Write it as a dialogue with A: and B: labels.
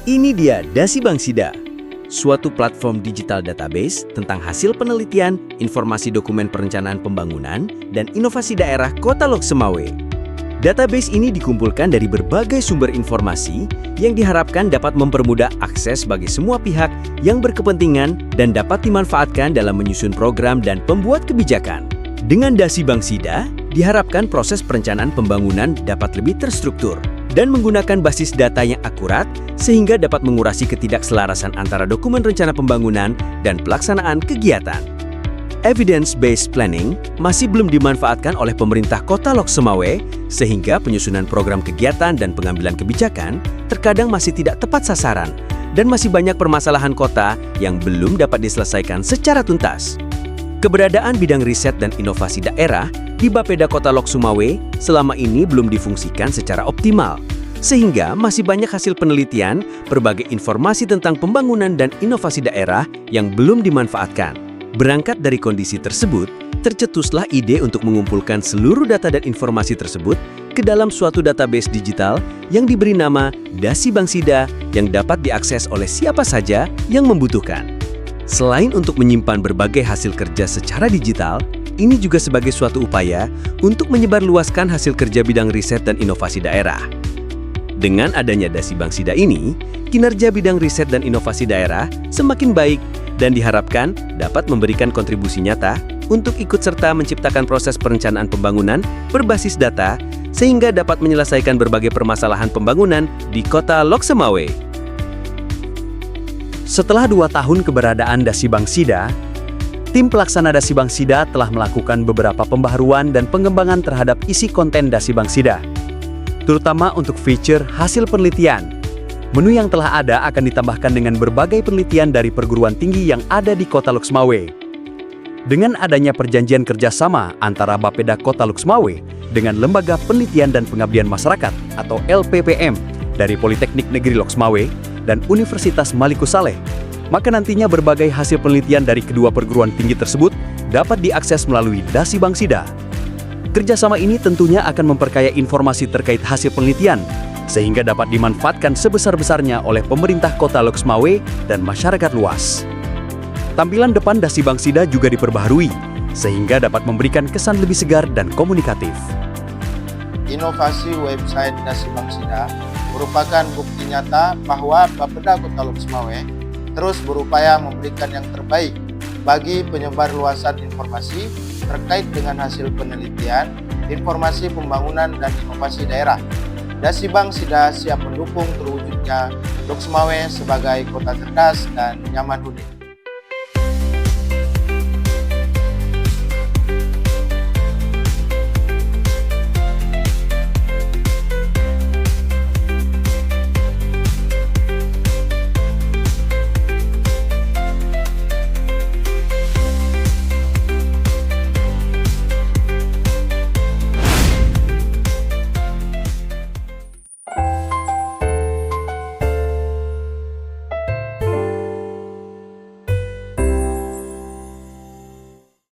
A: Ini dia Dasi Bangsida, suatu platform digital database tentang hasil penelitian, informasi dokumen perencanaan pembangunan, dan inovasi daerah Kota Lok Sumawe. Database ini dikumpulkan dari berbagai sumber informasi yang diharapkan dapat mempermudah akses bagi semua pihak yang berkepentingan dan dapat dimanfaatkan dalam menyusun program dan pembuat kebijakan. Dengan Dasi Bangsida, diharapkan proses perencanaan pembangunan dapat lebih terstruktur dan menggunakan basis data yang akurat sehingga dapat mengurangi ketidakselarasan antara dokumen rencana pembangunan dan pelaksanaan kegiatan. Evidence-based planning masih belum dimanfaatkan oleh pemerintah Kota Lok Sumawe sehingga penyusunan program kegiatan dan pengambilan kebijakan terkadang masih tidak tepat sasaran dan masih banyak permasalahan kota yang belum dapat diselesaikan secara tuntas. Keberadaan bidang riset dan inovasi daerah di Bapeda Kota Lok Sumawe selama ini belum difungsikan secara optimal, sehingga masih banyak hasil penelitian, berbagai informasi tentang pembangunan dan inovasi daerah yang belum dimanfaatkan. Berangkat dari kondisi tersebut, tercetuslah ide untuk mengumpulkan seluruh data dan informasi tersebut ke dalam suatu database digital yang diberi nama Dasi Bangsida yang dapat diakses oleh siapa saja yang membutuhkan. Selain untuk menyimpan berbagai hasil kerja secara digital, ini juga sebagai suatu upaya untuk menyebarluaskan hasil kerja bidang riset dan inovasi daerah. Dengan adanya Dasi Bangsida ini, kinerja bidang riset dan inovasi daerah semakin baik dan diharapkan dapat memberikan kontribusi nyata untuk ikut serta menciptakan proses perencanaan pembangunan berbasis data sehingga dapat menyelesaikan berbagai permasalahan pembangunan di Kota Lok Sumawe.
B: Setelah 2 tahun keberadaan Dasi Bangsida, tim pelaksana Dasi Bangsida telah melakukan beberapa pembaharuan dan pengembangan terhadap isi konten Dasi Bangsida, terutama untuk fitur hasil penelitian. Menu yang telah ada akan ditambahkan dengan berbagai penelitian dari perguruan tinggi yang ada di Kota Lok Sumawe. Dengan adanya perjanjian kerjasama antara Bapeda Kota Lok Sumawe dengan Lembaga Penelitian dan Pengabdian Masyarakat atau LPPM dari Politeknik Negeri Lok Sumawe dan Universitas Maliku Saleh, maka nantinya berbagai hasil penelitian dari kedua perguruan tinggi tersebut dapat diakses melalui Dasi Bangsida. Kerjasama ini tentunya akan memperkaya informasi terkait hasil penelitian, sehingga dapat dimanfaatkan sebesar-besarnya oleh pemerintah Kota Lok Sumawe dan masyarakat luas. Tampilan depan Dasi Bangsida juga diperbaharui, sehingga dapat memberikan kesan lebih segar dan komunikatif.
C: Inovasi website Dasi Bangsida merupakan bukti nyata bahwa Bapeda Kota Lok Sumawe terus berupaya memberikan yang terbaik bagi penyebar luasan informasi terkait dengan hasil penelitian, informasi pembangunan dan inovasi daerah. Dasi Bangsida siap mendukung terwujudnya Lok Sumawe sebagai kota cerdas dan nyaman huni.